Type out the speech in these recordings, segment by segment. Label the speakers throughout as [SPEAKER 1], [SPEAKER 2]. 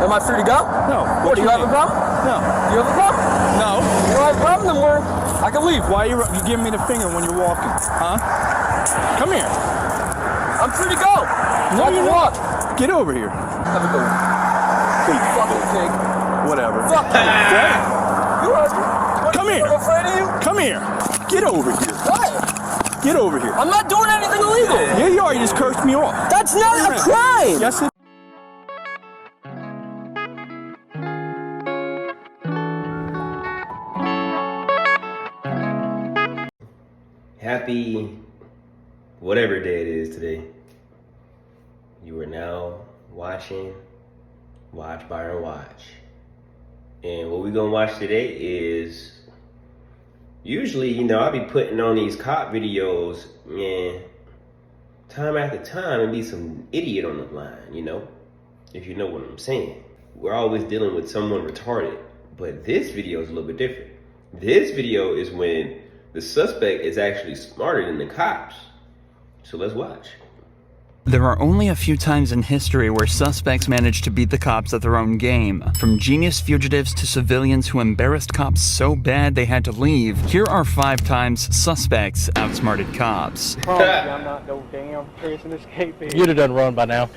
[SPEAKER 1] Am I free to go?
[SPEAKER 2] No.
[SPEAKER 1] What, do you have a problem?
[SPEAKER 2] No.
[SPEAKER 1] Do you have a problem?
[SPEAKER 2] No.
[SPEAKER 1] You don't have a problem, then I can leave.
[SPEAKER 2] Why are you giving me the finger when you're walking? Huh? Come here.
[SPEAKER 1] I'm free to go.
[SPEAKER 2] No, you're
[SPEAKER 1] walk.
[SPEAKER 2] not. Get over here.
[SPEAKER 1] Have a good one.
[SPEAKER 2] Please.
[SPEAKER 1] Fucking pig.
[SPEAKER 2] Whatever.
[SPEAKER 1] Fuck you. You heard me.
[SPEAKER 2] Come here.
[SPEAKER 1] I'm afraid of you?
[SPEAKER 2] Come here. Get over here.
[SPEAKER 1] What?
[SPEAKER 2] Get over here.
[SPEAKER 1] I'm not doing anything illegal.
[SPEAKER 2] Yeah, you are. You just cursed me off.
[SPEAKER 1] That's not a crime.
[SPEAKER 2] Yes, it
[SPEAKER 3] Happy whatever day it is today. You are now watching Watch Byron Watch. And what we're gonna watch today is, usually, I'll be putting on these cop videos, and time after time, and be some idiot on the line, if you know what I'm saying. We're always dealing with someone retarded, but this video is a little bit different. This video is when the suspect is actually smarter than the cops. So let's watch.
[SPEAKER 4] There are only a few times in history where suspects managed to beat the cops at their own game. From genius fugitives to civilians who embarrassed cops so bad they had to leave, here are 5 times suspects outsmarted cops.
[SPEAKER 5] I'm not no damn prison escapee.
[SPEAKER 6] You'd have done run by now.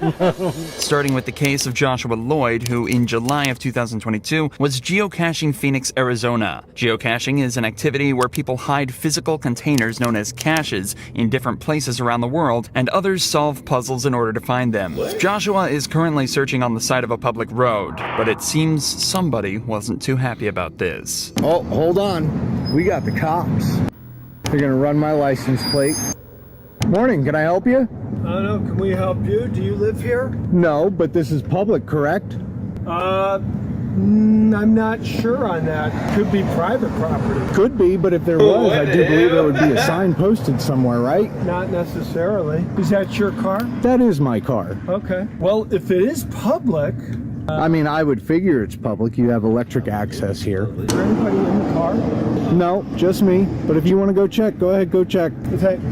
[SPEAKER 4] Starting with the case of Joshua Lloyd, who in July of 2022 was geocaching Phoenix, Arizona. Geocaching is an activity where people hide physical containers known as caches in different places around the world, and others solve puzzles in order to find them.
[SPEAKER 3] What?
[SPEAKER 4] Joshua is currently searching on the side of a public road, but it seems somebody wasn't too happy about this.
[SPEAKER 7] Oh, hold on. We got the cops. They're gonna run my license plate. Morning, can I help you?
[SPEAKER 5] I don't know, can we help you? Do you live here?
[SPEAKER 7] No, but this is public, correct?
[SPEAKER 5] I'm not sure on that. Could be private property.
[SPEAKER 7] Could be, but if there was, I do believe there would be a sign posted somewhere, right?
[SPEAKER 5] Not necessarily. Is that your car?
[SPEAKER 7] That is my car.
[SPEAKER 5] Okay. Well, if it is public,
[SPEAKER 7] I mean, I would figure it's public. You have electric access here.
[SPEAKER 5] is there anybody in the car?
[SPEAKER 7] No, just me. But if you want to go check, go ahead, go check.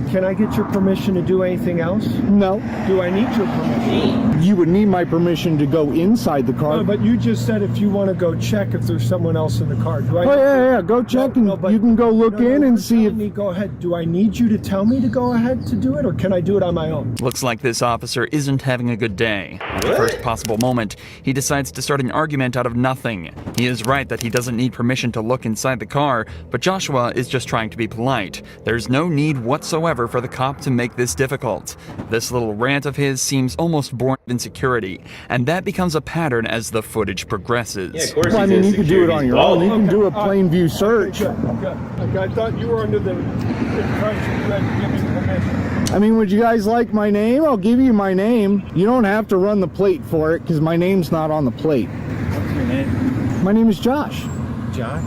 [SPEAKER 5] Can I get your permission to do anything else?
[SPEAKER 7] No.
[SPEAKER 5] Do I need your permission?
[SPEAKER 7] You would need my permission to go inside the car.
[SPEAKER 5] No, but you just said if you want to go check if there's someone else in the car. Do I?
[SPEAKER 7] Oh, yeah, go check, and
[SPEAKER 5] but
[SPEAKER 7] you can go look in and see if...
[SPEAKER 5] Go ahead. Do I need you to tell me to go ahead to do it, or can I do it on my own?
[SPEAKER 4] Looks like this officer isn't having a good day. At the first possible moment, he decides to start an argument out of nothing. He is right that he doesn't need permission to look inside the car, but Joshua is just trying to be polite. There's no need whatsoever for the cop to make this difficult. This little rant of his seems almost born of insecurity, and that becomes a pattern as the footage progresses.
[SPEAKER 3] Yeah, of course.
[SPEAKER 7] Well, I mean, you can do it on your own. You can do a plain view search.
[SPEAKER 5] Good. Okay, I thought you were under the impression you had to give me permission.
[SPEAKER 7] I mean, would you guys like my name? I'll give you my name. You don't have to run the plate for it because my name's not on the plate.
[SPEAKER 5] What's your name?
[SPEAKER 7] My name is Josh.
[SPEAKER 5] Josh?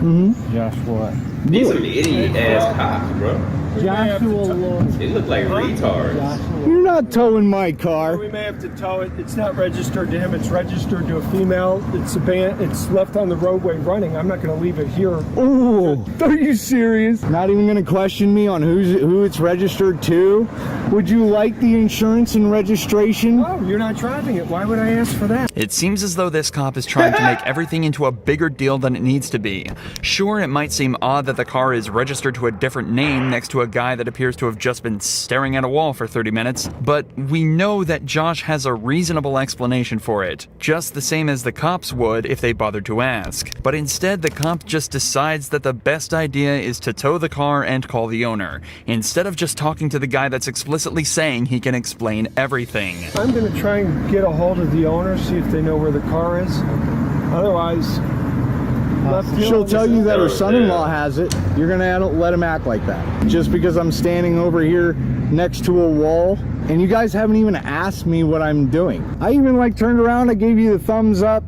[SPEAKER 7] Mm-hmm.
[SPEAKER 5] Josh what?
[SPEAKER 3] These some idiot-ass cops, bro.
[SPEAKER 7] Joshua Lloyd.
[SPEAKER 3] They look like retards.
[SPEAKER 7] You're not towing my car.
[SPEAKER 5] We may have to tow it. It's not registered to him. It's registered to a female. It's it's left on the roadway running. I'm not going to leave it here.
[SPEAKER 7] Oh, are you serious? Not even going to question me on who it's registered to? Would you like the insurance and registration?
[SPEAKER 5] No, you're not driving it. Why would I ask for that?
[SPEAKER 4] It seems as though this cop is trying to make everything into a bigger deal than it needs to be. Sure, it might seem odd that the car is registered to a different name next to a guy that appears to have just been staring at a wall for 30 minutes, but we know that Josh has a reasonable explanation for it, just the same as the cops would if they bothered to ask. But instead, the cop just decides that the best idea is to tow the car and call the owner, instead of just talking to the guy that's explicitly saying he can explain everything.
[SPEAKER 5] I'm going to try and get a hold of the owner, see if they know where the car is. Otherwise,
[SPEAKER 7] she'll tell you that her son-in-law has it. You're gonna let him act like that just because I'm standing over here next to a wall and you guys haven't even asked me what I'm doing. I even turned around, I gave you the thumbs up.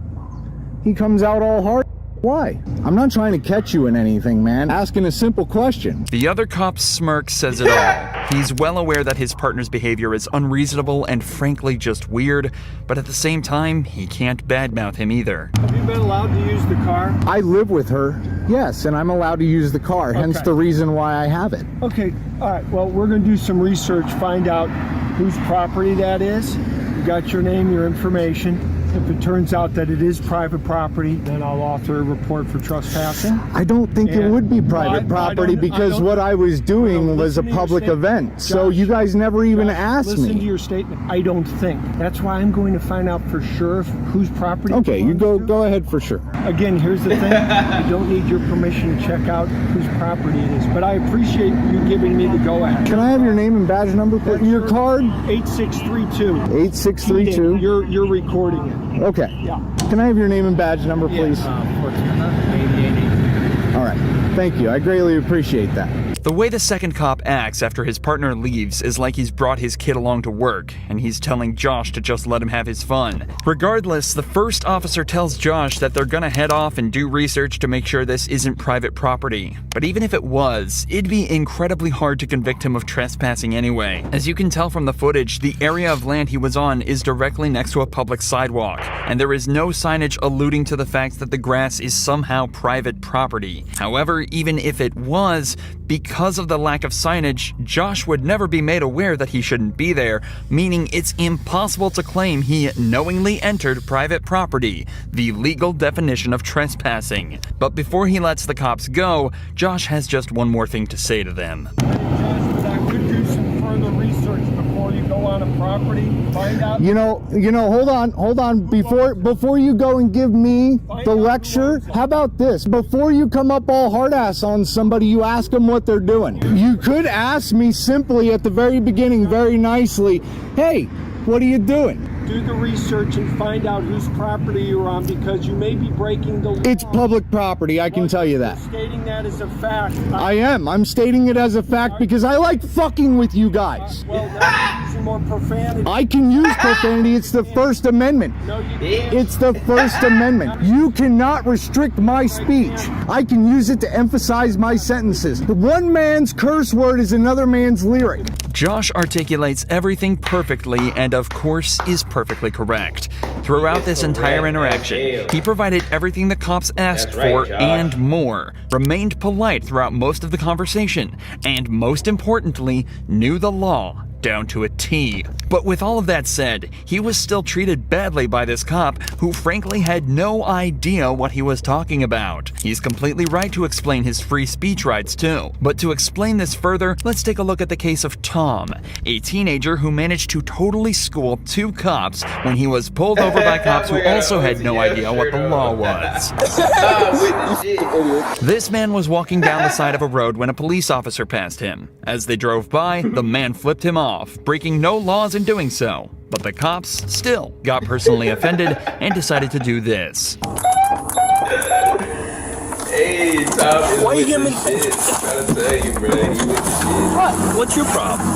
[SPEAKER 7] He comes out all hard. Why? I'm not trying to catch you in anything, man. Asking a simple question.
[SPEAKER 4] The other cop's smirk says it all. He's well aware that his partner's behavior is unreasonable and frankly just weird, but at the same time, he can't badmouth him either.
[SPEAKER 5] Have you been allowed to use the car?
[SPEAKER 7] I live with her, yes, and I'm allowed to use the car, hence the reason why I have it.
[SPEAKER 5] Okay, all right, well, we're going to do some research, find out whose property that is. You got your name, your information. If it turns out that it is private property, then I'll author a report for trespassing.
[SPEAKER 7] I don't think it
[SPEAKER 5] And
[SPEAKER 7] would be private property because what I was doing was a public event. So you guys never even asked
[SPEAKER 5] Listen to
[SPEAKER 7] me.
[SPEAKER 5] your statement. I don't think. That's why I'm going to find out for sure whose property.
[SPEAKER 7] Okay, you
[SPEAKER 5] belongs to.
[SPEAKER 7] go ahead for sure.
[SPEAKER 5] Again, here's the thing. I don't need your permission to check out whose property it is, but I appreciate you giving me the go-ahead.
[SPEAKER 7] Can I have your name and badge number, please? Your card?
[SPEAKER 5] 8632.
[SPEAKER 7] 8632.
[SPEAKER 5] You're recording it.
[SPEAKER 7] Okay.
[SPEAKER 5] Yeah.
[SPEAKER 7] Can I have your name and badge number, please? All right. Thank you. I greatly appreciate that.
[SPEAKER 4] The way the second cop acts after his partner leaves is like he's brought his kid along to work, and he's telling Josh to just let him have his fun. Regardless, the first officer tells Josh that they're gonna head off and do research to make sure this isn't private property. But even if it was, it'd be incredibly hard to convict him of trespassing anyway. As you can tell from the footage, the area of land he was on is directly next to a public sidewalk, and there is no signage alluding to the fact that the grass is somehow private property. However, even if it was, because of the lack of signage, Josh would never be made aware that he shouldn't be there, meaning it's impossible to claim he knowingly entered private property, the legal definition of trespassing. But before he lets the cops go, Josh has just one more thing to say to them.
[SPEAKER 5] I could do some further research before you go on a property. Find out.
[SPEAKER 7] You know, hold on. Before you go and give me the lecture, how about this? Before you come up all hard ass on somebody, you ask them what they're doing. You could ask me simply at the very beginning, very nicely, hey, what are you doing?
[SPEAKER 5] Do the research and find out whose property you're on, because you may be breaking the law.
[SPEAKER 7] It's public property, I can tell you that.
[SPEAKER 5] Stating that as a fact.
[SPEAKER 7] I am. I'm stating it as a fact because I like fucking with you guys.
[SPEAKER 5] Well, now you're using more profanity.
[SPEAKER 7] I can use profanity. It's the First Amendment.
[SPEAKER 5] No, you can't.
[SPEAKER 7] It's the First Amendment. You cannot restrict my speech. I can use it to emphasize my sentences. One man's curse word is another man's lyric.
[SPEAKER 4] Josh articulates everything perfectly and, of course, is perfectly correct. Throughout this entire interaction, he provided everything the cops asked for and more, remained polite throughout most of the conversation, and most importantly, knew the law down to a T. But with all of that said, he was still treated badly by this cop who frankly had no idea what he was talking about. He's completely right to explain his free speech rights too. But to explain this further, let's take a look at the case of Tom, a teenager who managed to totally school two cops when he was pulled over by cops who also had no idea what the law was. This man was walking down the side of a road when a police officer passed him. As they drove by, the man flipped him off, breaking no laws in doing so. But the cops still got personally offended and decided to do this.
[SPEAKER 3] Hey, Tom is
[SPEAKER 1] Why you
[SPEAKER 3] with
[SPEAKER 1] giving
[SPEAKER 3] the
[SPEAKER 1] me-
[SPEAKER 3] shit. I'm trying to tell you, bro. He with the shit.
[SPEAKER 1] What? What's your problem?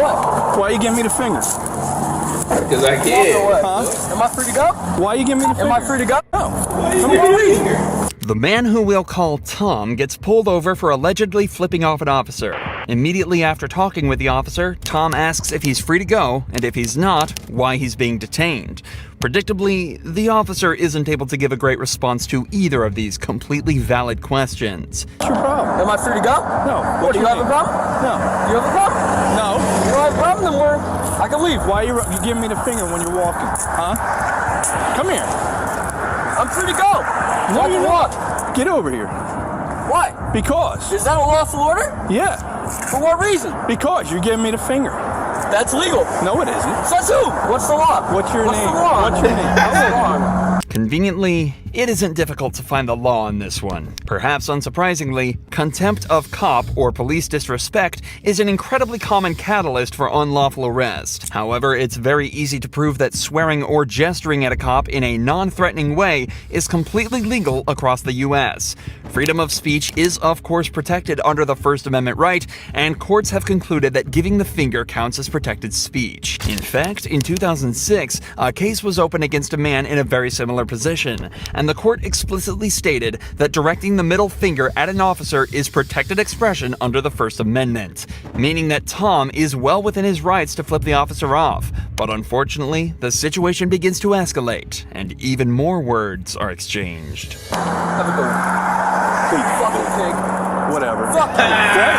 [SPEAKER 1] What?
[SPEAKER 2] Why you give me the finger?
[SPEAKER 3] Because I can.
[SPEAKER 1] Huh? Am I free to go?
[SPEAKER 2] Why you give me the finger?
[SPEAKER 1] Am I free to go? No.
[SPEAKER 3] Why you give me the finger?
[SPEAKER 4] The man who we'll call Tom gets pulled over for allegedly flipping off an officer. Immediately after talking with the officer, Tom asks if he's free to go, and if he's not, why he's being detained. Predictably, the officer isn't able to give a great response to either of these completely valid questions.
[SPEAKER 2] What's your problem?
[SPEAKER 1] Am I free to go?
[SPEAKER 2] No.
[SPEAKER 1] What, do you have a
[SPEAKER 2] mean?
[SPEAKER 1] problem?
[SPEAKER 2] No.
[SPEAKER 1] You have a problem?
[SPEAKER 2] No.
[SPEAKER 1] You don't have a problem, then I can leave.
[SPEAKER 2] Why you giving me the finger when you're walking? Huh? Come here.
[SPEAKER 1] I'm free to go.
[SPEAKER 2] No,
[SPEAKER 1] I
[SPEAKER 2] you're
[SPEAKER 1] can
[SPEAKER 2] not.
[SPEAKER 1] walk.
[SPEAKER 2] Get over here.
[SPEAKER 1] Why?
[SPEAKER 2] Because.
[SPEAKER 1] Is that a lawful order?
[SPEAKER 2] Yeah.
[SPEAKER 1] For what reason?
[SPEAKER 2] Because you're giving me the finger.
[SPEAKER 1] That's legal.
[SPEAKER 2] No, it isn't.
[SPEAKER 1] Says who? What's the law?
[SPEAKER 2] What's your name?
[SPEAKER 1] The law?
[SPEAKER 2] What's your name?
[SPEAKER 1] What's the law?
[SPEAKER 4] Conveniently, it isn't difficult to find the law on this one. Perhaps unsurprisingly, contempt of cop or police disrespect is an incredibly common catalyst for unlawful arrest. However, it's very easy to prove that swearing or gesturing at a cop in a non-threatening way is completely legal across the US. Freedom of speech is of course protected under the First Amendment right, and courts have concluded that giving the finger counts as protected speech. In fact, in 2006, a case was opened against a man in a very similar position, and the court explicitly stated that directing the middle finger at an officer is protected expression under the First Amendment, meaning that Tom is well within his rights to flip the officer off. But unfortunately, the situation begins to escalate, and even more words are exchanged.
[SPEAKER 1] Have a good one. Fucking pig.
[SPEAKER 2] Whatever.
[SPEAKER 1] Fuck you.
[SPEAKER 2] Hey,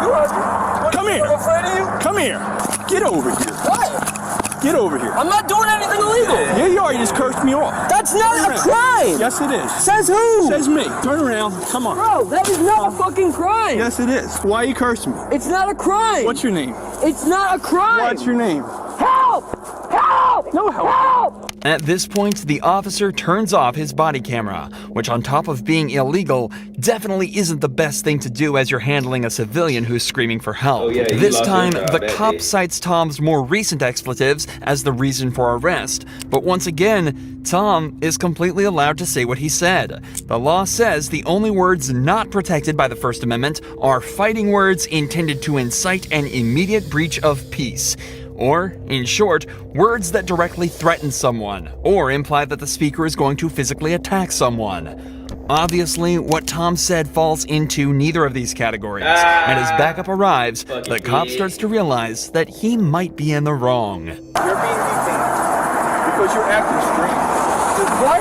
[SPEAKER 1] You heard me.
[SPEAKER 2] Come here.
[SPEAKER 1] I'm afraid of you?
[SPEAKER 2] come here. Get over here.
[SPEAKER 1] What?
[SPEAKER 2] Get over here.
[SPEAKER 1] I'm not doing anything illegal.
[SPEAKER 2] Yeah, you are. You just cursed me off.
[SPEAKER 1] That's not a crime.
[SPEAKER 2] Yes, it is.
[SPEAKER 1] Says who?
[SPEAKER 2] Says me. Turn around. Come on.
[SPEAKER 1] Bro, that is not a fucking crime.
[SPEAKER 2] Yes, it is. Why are you cursing me?
[SPEAKER 1] It's not a crime.
[SPEAKER 2] What's your name?
[SPEAKER 1] It's not a crime.
[SPEAKER 2] What's your name?
[SPEAKER 1] Help! Help!
[SPEAKER 2] No help.
[SPEAKER 1] Help!
[SPEAKER 4] At this point, the officer turns off his body camera, which on top of being illegal, definitely isn't the best thing to do as you're handling a civilian who's screaming for help.
[SPEAKER 3] Oh, yeah, you
[SPEAKER 4] this
[SPEAKER 3] lost your
[SPEAKER 4] time,
[SPEAKER 3] job
[SPEAKER 4] the
[SPEAKER 3] that
[SPEAKER 4] cop
[SPEAKER 3] day.
[SPEAKER 4] cites Tom's more recent expletives as the reason for arrest. But once again, Tom is completely allowed to say what he said. The law says the only words not protected by the First Amendment are fighting words intended to incite an immediate breach of peace. Or, in short, words that directly threaten someone, or imply that the speaker is going to physically attack someone. Obviously, what Tom said falls into neither of these categories, and as backup arrives, the cop starts to realize that he might be in the wrong.
[SPEAKER 2] You're being detained because you're acting strange.
[SPEAKER 1] What?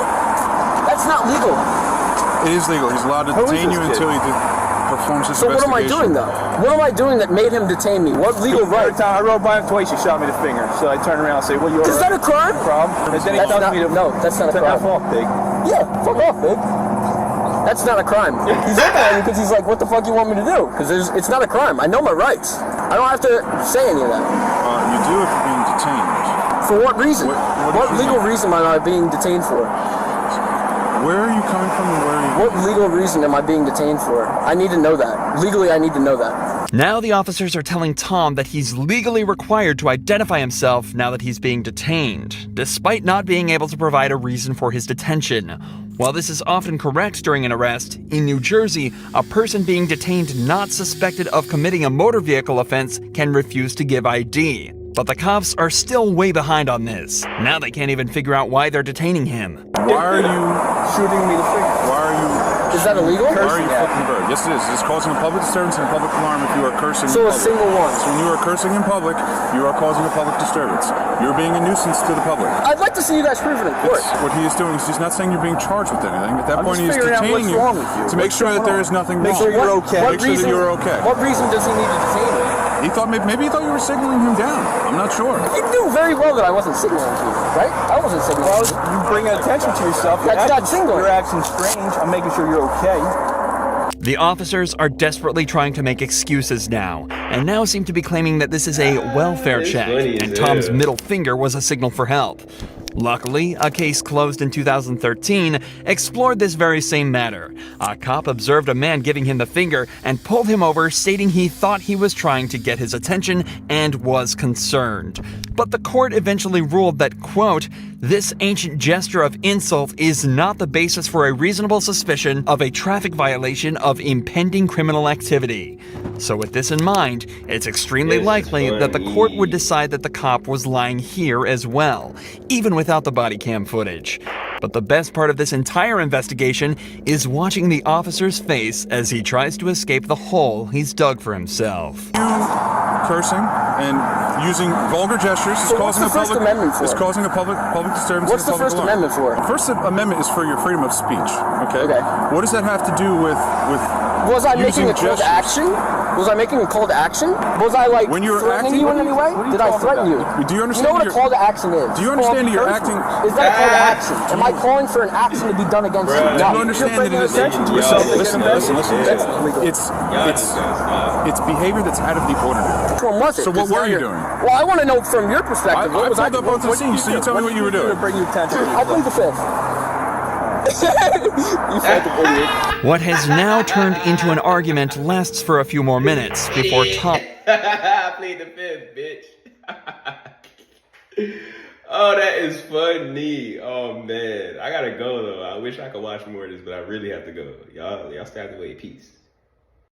[SPEAKER 1] That's not legal.
[SPEAKER 2] It is legal. He's allowed to
[SPEAKER 5] Who is
[SPEAKER 2] detain
[SPEAKER 5] this
[SPEAKER 2] you
[SPEAKER 5] kid?
[SPEAKER 2] until he performs his
[SPEAKER 1] So what am I
[SPEAKER 2] investigation.
[SPEAKER 1] doing though? What am I doing that made him detain me? What legal right?
[SPEAKER 2] Every time I rode by him twice, he shot me the finger. So I turned around and say, "Well, you're
[SPEAKER 1] Is that a crime?
[SPEAKER 2] problem?" And then he
[SPEAKER 1] That's
[SPEAKER 2] tells
[SPEAKER 1] not,
[SPEAKER 2] me to
[SPEAKER 1] no, that's not a
[SPEAKER 2] to F
[SPEAKER 1] crime.
[SPEAKER 2] off, pig.
[SPEAKER 1] Yeah, fuck off, big. That's not a crime. He's looking at me because he's like, what the fuck you want me to do? Because it's not a crime. I know my rights. I don't have to say any of that.
[SPEAKER 2] You do if you're being detained.
[SPEAKER 1] For what reason?
[SPEAKER 2] What
[SPEAKER 1] What legal reason am I being detained for?
[SPEAKER 2] Where are you coming from and where are you?
[SPEAKER 1] What legal reason am I being detained for? I need to know that. Legally, I need to know that.
[SPEAKER 4] Now the officers are telling Tom that he's legally required to identify himself now that he's being detained, despite not being able to provide a reason for his detention. While this is often correct during an arrest, in New Jersey, a person being detained not suspected of committing a motor vehicle offense can refuse to give ID. But the cops are still way behind on this. Now they can't even figure out why they're detaining him.
[SPEAKER 2] Why are you shooting me the finger? Why are you?
[SPEAKER 1] Is that illegal?
[SPEAKER 2] Why are you flipping the bird? Yes, it is. It's causing a public disturbance and a public alarm if you are cursing
[SPEAKER 1] So
[SPEAKER 2] in
[SPEAKER 1] a
[SPEAKER 2] public.
[SPEAKER 1] single one.
[SPEAKER 2] So when you are cursing in public, you are causing a public disturbance. You're being a nuisance to the public.
[SPEAKER 1] I'd like to see you guys prove it in court.
[SPEAKER 2] What he is doing is he's not saying you're being charged with anything. At that
[SPEAKER 5] I'm
[SPEAKER 2] point,
[SPEAKER 5] just
[SPEAKER 2] he is
[SPEAKER 5] figuring out
[SPEAKER 2] detaining
[SPEAKER 5] what's wrong with you.
[SPEAKER 2] to make
[SPEAKER 5] What's
[SPEAKER 2] sure that
[SPEAKER 5] going
[SPEAKER 2] there
[SPEAKER 5] on?
[SPEAKER 2] is nothing
[SPEAKER 5] Make
[SPEAKER 2] wrong.
[SPEAKER 5] sure you're okay.
[SPEAKER 2] Make sure that you're okay.
[SPEAKER 1] What reason does he need to detain me?
[SPEAKER 2] He thought maybe he thought you were signaling him down. I'm not sure.
[SPEAKER 1] You knew very well that I wasn't signaling to you, right? I wasn't signaling
[SPEAKER 5] Well,
[SPEAKER 1] to you.
[SPEAKER 5] you bring attention to yourself.
[SPEAKER 1] That's not single.
[SPEAKER 5] You're acting strange. I'm making sure you're okay.
[SPEAKER 4] The officers are desperately trying to make excuses now, and now seem to be claiming that this is a welfare
[SPEAKER 3] It's
[SPEAKER 4] check,
[SPEAKER 3] funny as
[SPEAKER 4] and Tom's
[SPEAKER 3] hell.
[SPEAKER 4] middle finger was a signal for help. Luckily, a case closed in 2013 explored this very same matter. A cop observed a man giving him the finger and pulled him over, stating he thought he was trying to get his attention and was concerned. But the court eventually ruled that, quote, "This ancient gesture of insult is not the basis for a reasonable suspicion of a traffic violation of impending criminal activity." So with this in mind, it's extremely
[SPEAKER 3] This is
[SPEAKER 4] likely that the court would
[SPEAKER 3] funny.
[SPEAKER 4] decide that the cop was lying here as well, even without the body cam footage. But the best part of this entire investigation is watching the officer's face as he tries to escape the hole he's dug for himself.
[SPEAKER 2] Cursing and using vulgar gestures is
[SPEAKER 1] So what's
[SPEAKER 2] causing
[SPEAKER 1] the First Amendment for?
[SPEAKER 2] Is causing a public disturbance.
[SPEAKER 1] What's
[SPEAKER 2] and
[SPEAKER 1] the
[SPEAKER 2] public
[SPEAKER 1] First
[SPEAKER 2] alarm.
[SPEAKER 1] Amendment for?
[SPEAKER 2] The First Amendment is for your freedom of speech. Okay.
[SPEAKER 1] Okay.
[SPEAKER 2] What does that have to do with
[SPEAKER 1] Was I
[SPEAKER 2] using
[SPEAKER 1] making a call to
[SPEAKER 2] gestures?
[SPEAKER 1] action? Was I making a call to action? Was I like
[SPEAKER 2] When you were
[SPEAKER 1] threatening
[SPEAKER 2] acting-
[SPEAKER 1] you in any way?
[SPEAKER 2] what are you
[SPEAKER 1] Did I
[SPEAKER 2] talking
[SPEAKER 1] threaten you?
[SPEAKER 2] about? Do you understand
[SPEAKER 1] You know what a
[SPEAKER 2] you're-
[SPEAKER 1] call to action is?
[SPEAKER 2] Do you
[SPEAKER 1] It's
[SPEAKER 2] understand
[SPEAKER 1] called
[SPEAKER 2] that you're
[SPEAKER 1] encouragement.
[SPEAKER 2] acting-
[SPEAKER 1] Is that a call to action? Am I calling for an action to be done against you?
[SPEAKER 3] Bruh.
[SPEAKER 2] Do
[SPEAKER 1] No.
[SPEAKER 2] you understand that it is
[SPEAKER 5] attention to
[SPEAKER 3] Yo,
[SPEAKER 5] yourself.
[SPEAKER 2] Listen.
[SPEAKER 1] That's illegal.
[SPEAKER 2] It's behavior that's out of the ordinary.
[SPEAKER 1] Which one was it?
[SPEAKER 2] So what
[SPEAKER 1] 'Cause
[SPEAKER 2] were
[SPEAKER 1] now
[SPEAKER 2] you
[SPEAKER 1] you're-
[SPEAKER 2] doing?
[SPEAKER 1] Well, I want to know from your perspective. What was I
[SPEAKER 2] pulled up
[SPEAKER 1] doing?
[SPEAKER 2] onto the scene, so you tell me what you were doing.
[SPEAKER 5] To bring you attention.
[SPEAKER 1] I plead the fifth. You fucking idiot.
[SPEAKER 4] What has now turned into an argument lasts for a few more minutes before Tom
[SPEAKER 3] I played the fifth, bitch. Oh, that is funny. Oh man, I gotta go though. I wish I could watch more of this, but I really have to go. Y'all still have to wait. Peace.